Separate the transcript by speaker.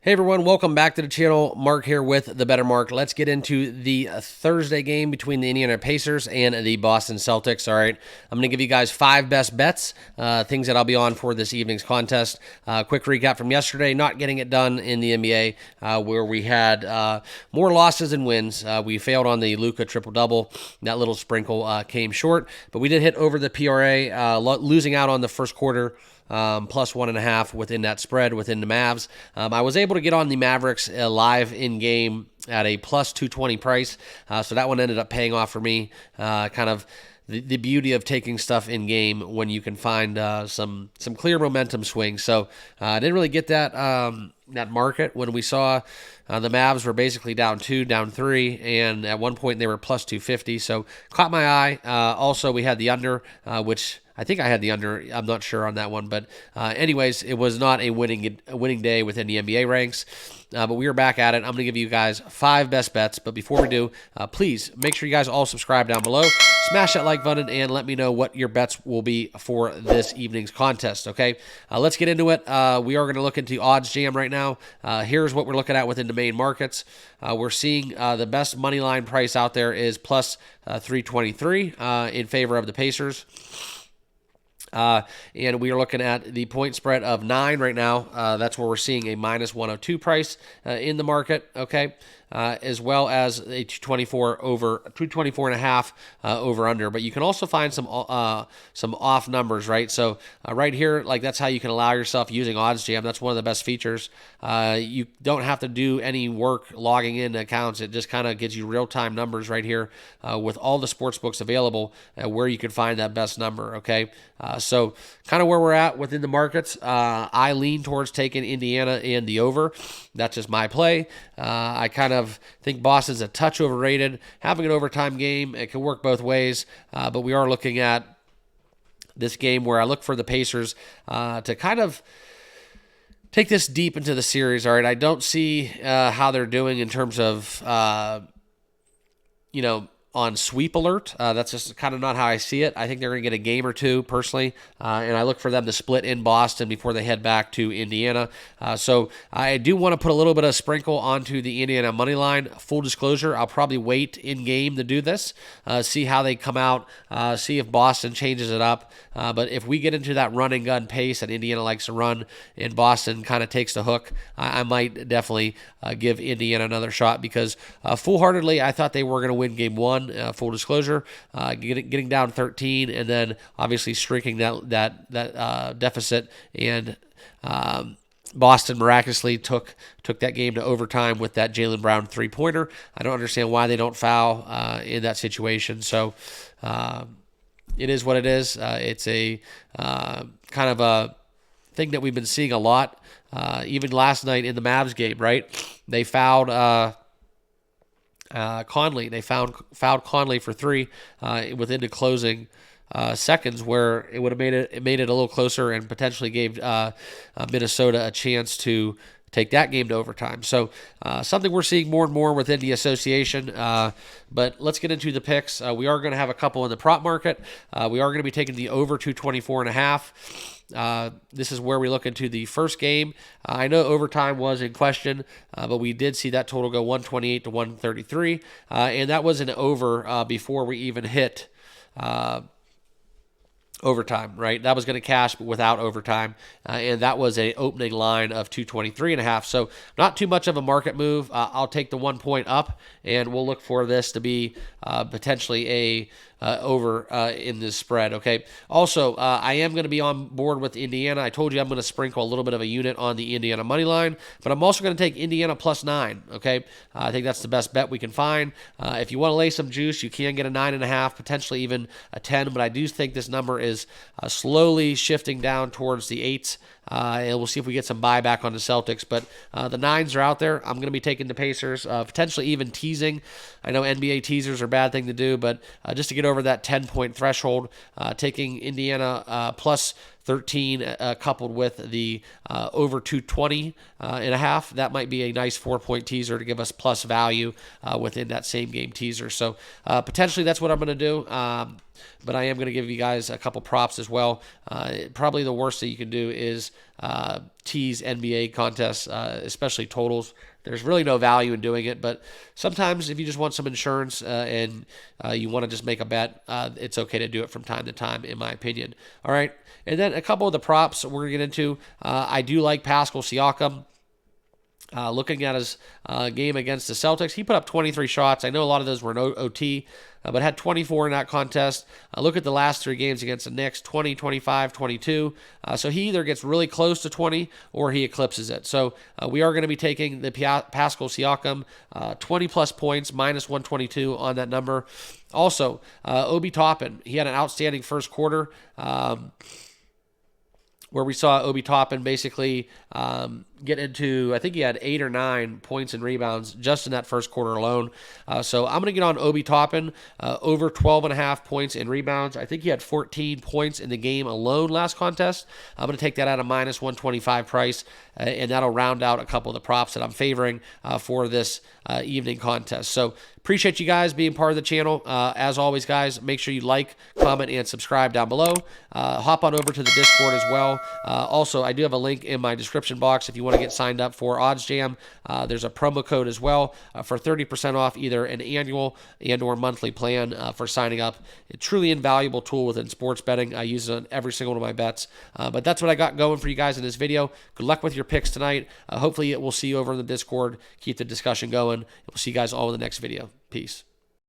Speaker 1: Hey everyone, welcome back to the channel. Mark here with the Better Mark. Let's get into the Thursday game between the Indiana Pacers and the Boston Celtics. All right, I'm going to give you guys 5 best bets, things that I'll be on for this evening's contest. Quick recap from yesterday, not getting it done in the NBA, where we had more losses than wins. We failed on the Luka triple-double. That little sprinkle came short, but we did hit over the PRA, losing out on the first quarter. Plus 1.5 within that spread within the Mavs. I was able to get on the Mavericks live in game at a plus 220 price, so that one ended up paying off for me. Kind of the beauty of taking stuff in game when you can find some clear momentum swings. So I didn't really get that market when we saw the Mavs were basically down 2, down 3, and at one point they were plus 250. So caught my eye. Also, we had the under, which I think I had the under. I'm not sure on that one, but anyways, it was not a winning day within the NBA ranks. But we are back at it. I'm going to give you guys 5 best bets. But before we do, please make sure you guys all subscribe down below. Smash that like button and let me know what your bets will be for this evening's contest, okay? Let's get into it. We are going to look into Odds Jam right now. Here's what we're looking at within the main markets. We're seeing the best money line price out there is plus 323 in favor of the Pacers. And we are looking at the point spread of 9 right now. That's where we're seeing a minus 102 price in the market, okay? As well as a 224 and a half over under. But you can also find some off numbers, right? So right here, like that's how you can allow yourself using Odds Jam. That's one of the best features. You don't have to do any work logging in accounts. It just kind of gives you real-time numbers right here with all the sports books available where you can find that best number, okay? So kind of where we're at within the markets. I lean towards taking Indiana and the over. That's just my play. I kind of think Boston's a touch overrated. Having an overtime game, it can work both ways, but we are looking at this game where I look for the Pacers to kind of take this deep into the series. All right, I don't see how they're doing in terms of, on sweep alert. That's just kind of not how I see it. I think they're going to get a game or two, personally, and I look for them to split in Boston before they head back to Indiana. So I do want to put a little bit of sprinkle onto the Indiana money line. Full disclosure, I'll probably wait in game to do this, see how they come out, see if Boston changes it up. But if we get into that run and gun pace that Indiana likes to run and Boston kind of takes the hook, I might definitely give Indiana another shot because full-heartedly, I thought they were going to win game 1. Full disclosure, getting down 13 and then obviously shrinking that deficit, and Boston miraculously took that game to overtime with that Jaylen Brown 3-pointer. I don't understand why they don't foul in that situation. So it is what it is. It's a kind of a thing that we've been seeing a lot. Even last night in the Mavs game, right? They fouled Conley. They fouled Conley for 3 within the closing seconds, where it would have made it a little closer and potentially gave Minnesota a chance to take that game to overtime. So something we're seeing more and more within the association. But let's get into the picks. We are going to have a couple in the prop market. We are going to be taking the over 224.5. This is where we look into the first game. I know overtime was in question, but we did see that total go 128 to 133, and that was an over before we even hit overtime, right? That was going to cash without overtime, and that was a opening line of 223.5. So not too much of a market move. I'll take the 1 point up, and we'll look for this to be potentially a over in this spread, okay? Also, I am going to be on board with Indiana. I told you I'm going to sprinkle a little bit of a unit on the Indiana money line, but I'm also going to take Indiana plus 9, okay? I think that's the best bet we can find. If you want to lay some juice, you can get a 9.5, potentially even a 10, but I do think this number is slowly shifting down towards the 8s. And we'll see if we get some buyback on the Celtics. But the 9s are out there. I'm going to be taking the Pacers, potentially even teasing. I know NBA teasers are a bad thing to do, but just to get over that 10-point threshold, taking Indiana plus 13 coupled with the over 220 and a half, that might be a nice 4-point teaser to give us plus value within that same game teaser. So potentially that's what I'm going to do. But I am going to give you guys a couple props as well. Probably the worst that you can do is tease NBA contests, especially totals. There's really no value in doing it, but sometimes if you just want some insurance and you want to just make a bet, it's okay to do it from time to time, in my opinion. All right, and then a couple of the props we're going to get into. I do like Pascal Siakam. Looking at his game against the Celtics, he put up 23 shots. I know a lot of those were in OT, but had 24 in that contest. Look at the last 3 games against the Knicks, 20, 25, 22. So he either gets really close to 20 or he eclipses it. So we are going to be taking the Pascal Siakam 20-plus points, minus 122 on that number. Also, Obi Toppin, he had an outstanding first quarter. Where we saw Obi Toppin basically get into, I think he had 8 or 9 points and rebounds just in that first quarter alone. So I'm going to get on Obi Toppin, over 12.5 points and rebounds. I think he had 14 points in the game alone last contest. I'm going to take that at a minus 125 price, and that'll round out a couple of the props that I'm favoring for this evening contest. So appreciate you guys being part of the channel. As always, guys, make sure you like, comment, and subscribe down below. Hop on over to the Discord as well. Also, I do have a link in my description box if you want to get signed up for OddsJam. There's a promo code as well for 30% off either an annual and or monthly plan for signing up. A truly invaluable tool within sports betting. I use it on every single one of my bets. But that's what I got going for you guys in this video. Good luck with your picks tonight. Hopefully, we'll see you over in the Discord. Keep the discussion going. We'll see you guys all in the next video. Peace.